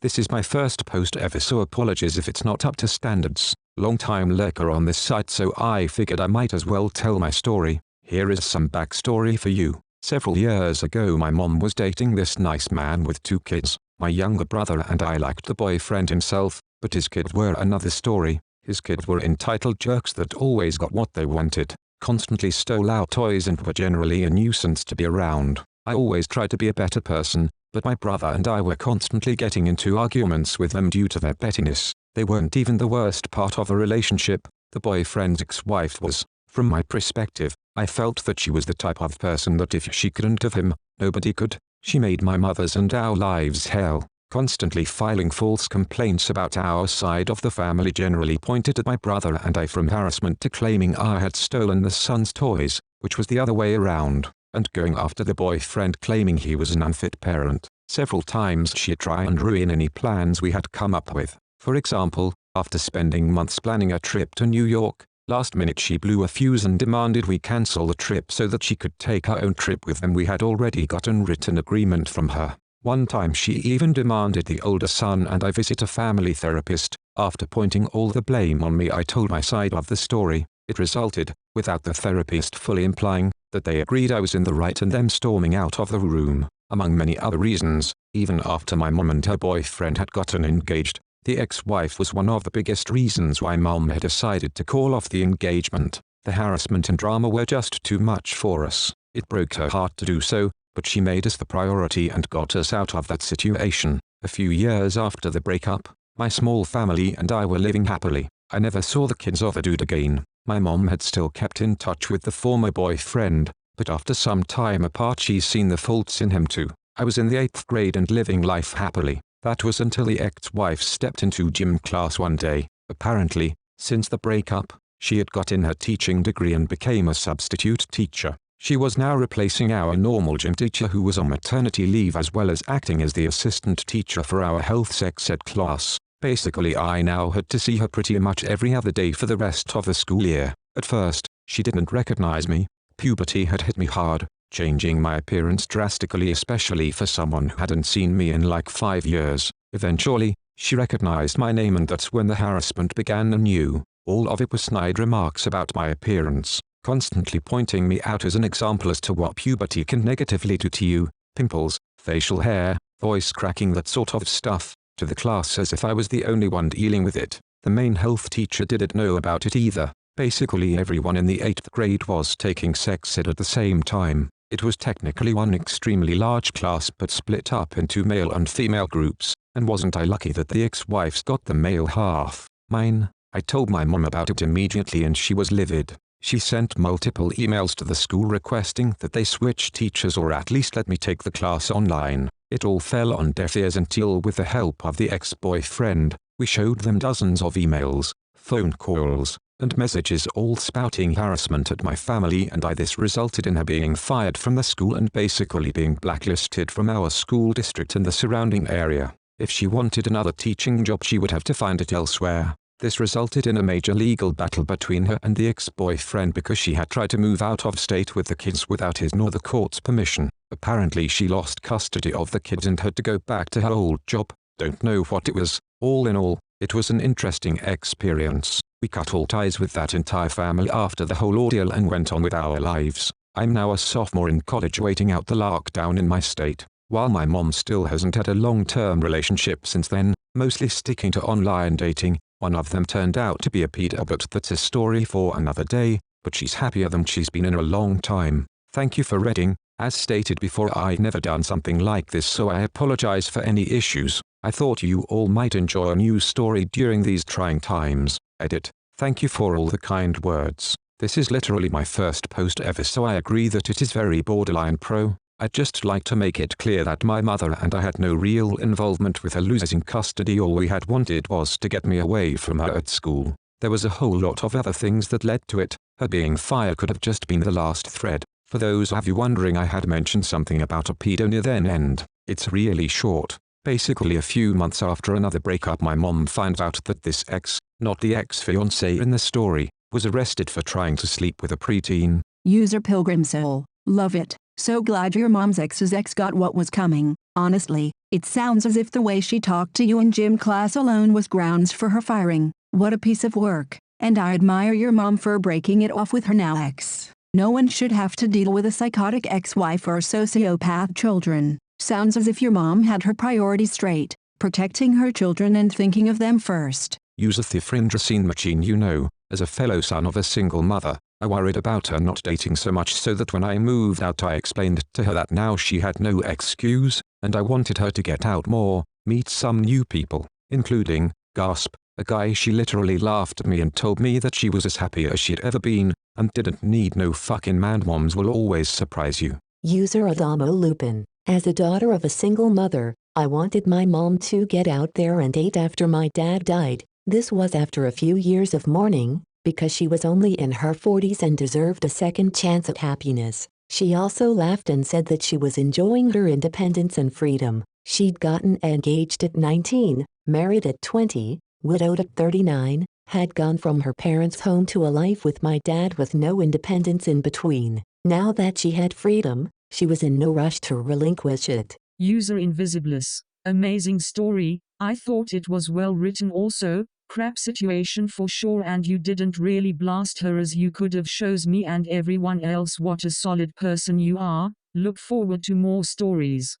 This is my first post ever, so apologies if it's not up to standards. Long time lurker on this site, so I figured I might as well tell my story. Here is some backstory for you. Several years ago my mom was dating this nice man with 2 kids. My younger brother and I liked the boyfriend himself, but his kids were another story. His kids were entitled jerks that always got what they wanted, constantly stole our toys and were generally a nuisance to be around. I always tried to be a better person, but my brother and I were constantly getting into arguments with them due to their pettiness. They weren't even the worst part of a relationship. The boyfriend's ex-wife was. From my perspective, I felt that she was the type of person that if she couldn't have him, nobody could. She made my mother's and our lives hell, constantly filing false complaints about our side of the family, generally pointed at my brother and I, from harassment to claiming I had stolen the son's toys, which was the other way around, and going after the boyfriend claiming he was an unfit parent. Several times she'd try and ruin any plans we had come up with. For example, after spending months planning a trip to New York, last minute she blew a fuse and demanded we cancel the trip so that she could take her own trip with them. We had already gotten written agreement from her. One time she even demanded the older son and I visit a family therapist. After pointing all the blame on me, I told my side of the story. It resulted, without the therapist fully implying, that they agreed I was in the right and them storming out of the room, among many other reasons. Even after my mom and her boyfriend had gotten engaged, the ex-wife was one of the biggest reasons why mom had decided to call off the engagement. The harassment and drama were just too much for us. It broke her heart to do so, but she made us the priority and got us out of that situation. A few years after the breakup, my small family and I were living happily. I never saw the kids or the dude again. My mom had still kept in touch with the former boyfriend, but after some time apart she's seen the faults in him too. I was in the 8th grade and living life happily. That was until the ex-wife stepped into gym class one day. Apparently, since the breakup, she had gotten her teaching degree and became a substitute teacher. She was now replacing our normal gym teacher who was on maternity leave, as well as acting as the assistant teacher for our health sex ed class. Basically, I now had to see her pretty much every other day for the rest of the school year. At first, she didn't recognize me. Puberty had hit me hard, changing my appearance drastically, especially for someone who hadn't seen me in like 5 years. Eventually, she recognized my name, and that's when the harassment began anew. All of it was snide remarks about my appearance, constantly pointing me out as an example as to what puberty can negatively do to you. Pimples, facial hair, voice cracking, that sort of stuff, to the class as if I was the only one dealing with it. The main health teacher didn't know about it either. Basically everyone in the 8th grade was taking sex ed at the same time. It was technically one extremely large class but split up into male and female groups, and wasn't I lucky that the ex-wives got the male half. Mine. I told my mom about it immediately and she was livid. She sent multiple emails to the school requesting that they switch teachers or at least let me take the class online. It all fell on deaf ears until, with the help of the ex-boyfriend, we showed them dozens of emails, phone calls, and messages all spouting harassment at my family and I. This resulted in her being fired from the school and basically being blacklisted from our school district and the surrounding area. If she wanted another teaching job she would have to find it elsewhere. This resulted in a major legal battle between her and the ex-boyfriend because she had tried to move out of state with the kids without his nor the court's permission. Apparently she lost custody of the kids and had to go back to her old job. Don't know what it was. All in all, it was an interesting experience. We cut all ties with that entire family after the whole ordeal and went on with our lives. I'm now a sophomore in college waiting out the lockdown in my state. While my mom still hasn't had a long-term relationship since then, mostly sticking to online dating. One of them turned out to be a pedo, but that's a story for another day. But she's happier than she's been in a long time. Thank you for reading. As stated before, I've never done something like this, so I apologize for any issues. I thought you all might enjoy a new story during these trying times. Edit. Thank you for all the kind words. This is literally my first post ever, so I agree that it is very borderline pro. I'd just like to make it clear that my mother and I had no real involvement with her losing custody. All we had wanted was to get me away from her at school. There was a whole lot of other things that led to it. Her being fired could have just been the last thread. For those of you wondering, I had mentioned something about a pedo near the end. It's really short. Basically a few months after another breakup, my mom found out that this ex, not the ex-fiancé in the story, was arrested for trying to sleep with a preteen. User Pilgrim Soul. Love it. So glad your mom's ex's ex got what was coming. Honestly, It sounds as if the way she talked to you in gym class alone was grounds for her firing. What a piece of work. And I admire your mom for breaking it off with her now ex. No one should have to deal with a psychotic ex-wife or sociopath children. Sounds as if your mom had her priorities straight, protecting her children and thinking of them first. User Thifrindrasine Machine. You know, as a fellow son of a single mother, I worried about her not dating so much, so that when I moved out I explained to her that now she had no excuse, and I wanted her to get out more, meet some new people, including, gasp, a guy. She literally laughed at me and told me that she was as happy as she'd ever been, and didn't need no fucking man. Moms will always surprise you. User Adamo Lupin. As a daughter of a single mother, I wanted my mom to get out there and date after my dad died. This was after a few years of mourning, because she was only in her 40s and deserved a second chance at happiness. She also laughed and said that she was enjoying her independence and freedom. She'd gotten engaged at 19, married at 20, widowed at 39, had gone from her parents' home to a life with my dad with no independence in between. Now that she had freedom, she was in no rush to relinquish it. User Invisibilis. Amazing story. I thought it was well written also. Crap situation for sure, and you didn't really blast her as you could have. Shows me and everyone else what a solid person you are. Look forward to more stories.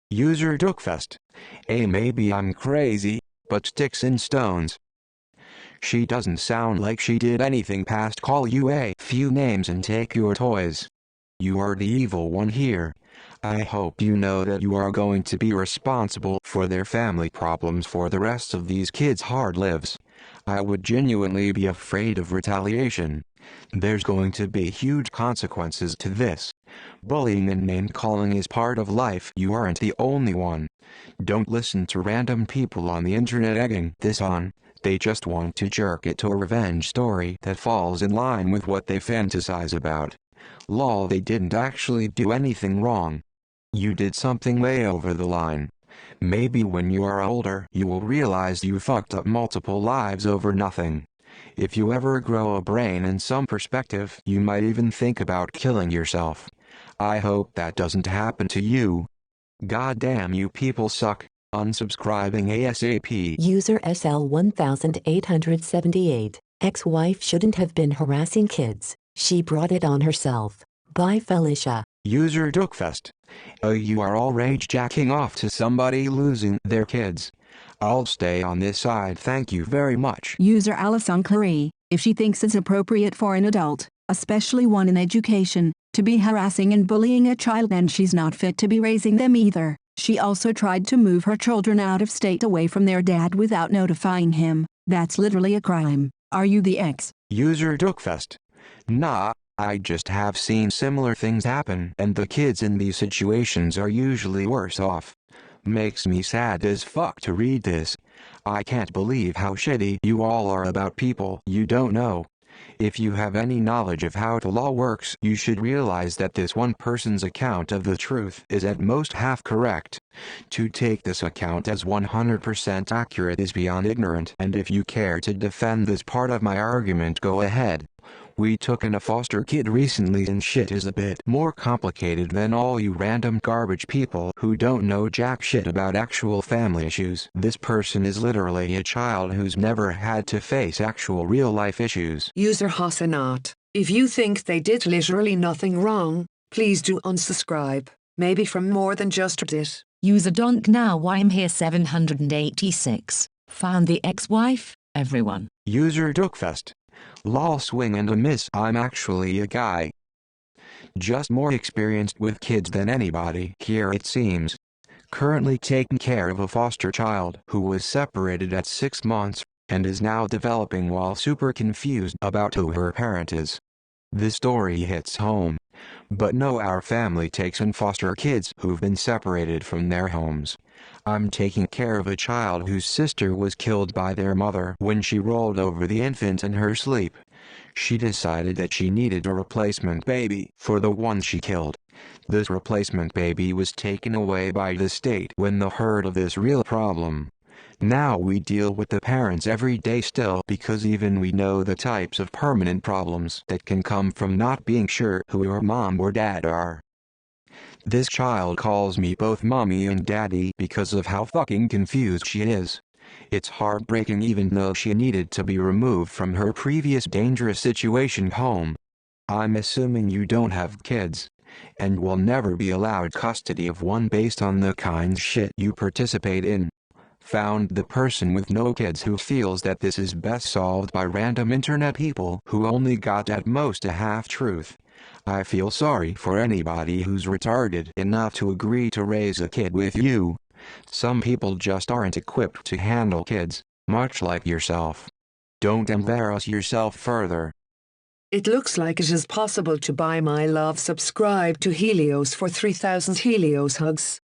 User Duckfest. Maybe I'm crazy, but sticks and stones. She doesn't sound like she did anything past call you a few names and take your toys. You are the evil one here. I hope you know that you are going to be responsible for their family problems for the rest of these kids' hard lives. I would genuinely be afraid of retaliation. There's going to be huge consequences to this. Bullying and name-calling is part of life. You aren't the only one. Don't listen to random people on the internet egging this on. They just want to jerk it to a revenge story that falls in line with what they fantasize about. Lol, they didn't actually do anything wrong. You did something way over the line. Maybe when you are older you will realize you fucked up multiple lives over nothing. If you ever grow a brain and some perspective, you might even think about killing yourself. I hope that doesn't happen to you. Goddamn, you people suck. Unsubscribing ASAP. User SL 1878. Ex-wife shouldn't have been harassing kids. She brought it on herself. Bye Felicia. User Duckfest. You are all rage jacking off to somebody losing their kids. I'll stay on this side, thank you very much. User Alison Clary. If she thinks it's appropriate for an adult, especially one in education, to be harassing and bullying a child, then she's not fit to be raising them either. She also tried to move her children out of state away from their dad without notifying him. That's literally a crime. Are you the ex? User Duckfest. Nah, I just have seen similar things happen, and the kids in these situations are usually worse off. Makes me sad as fuck to read this. I can't believe how shitty you all are about people you don't know. If you have any knowledge of how the law works, you should realize that this one person's account of the truth is at most half correct. To take this account as 100% accurate is beyond ignorant, and if you care to defend this part of my argument, go ahead. We took in a foster kid recently and shit is a bit more complicated than all you random garbage people who don't know jack shit about actual family issues. This person is literally a child who's never had to face actual real life issues. User Hassanat. If you think they did literally nothing wrong, please do unsubscribe. Maybe from more than just Reddit. User Donk. Now I'm here 786. Found the ex-wife, everyone. User Duckfest. Lol, swing and a miss. I'm actually a guy. Just more experienced with kids than anybody here it seems. Currently taking care of a foster child who was separated at 6 months, and is now developing while super confused about who her parent is. This story hits home. But no, our family takes in foster kids who've been separated from their homes. I'm taking care of a child whose sister was killed by their mother when she rolled over the infant in her sleep. She decided that she needed a replacement baby for the one she killed. This replacement baby was taken away by the state when they heard of this real problem. Now we deal with the parents every day still, because even we know the types of permanent problems that can come from not being sure who your mom or dad are. This child calls me both mommy and daddy because of how fucking confused she is. It's heartbreaking even though she needed to be removed from her previous dangerous situation home. I'm assuming you don't have kids, and will never be allowed custody of one based on the kind shit you participate in. Found the person with no kids who feels that this is best solved by random internet people who only got at most a half-truth. I feel sorry for anybody who's retarded enough to agree to raise a kid with you. Some people just aren't equipped to handle kids, much like yourself. Don't embarrass yourself further. It looks like it is possible to buy my love. Subscribe to Helios for 3,000 Helios hugs.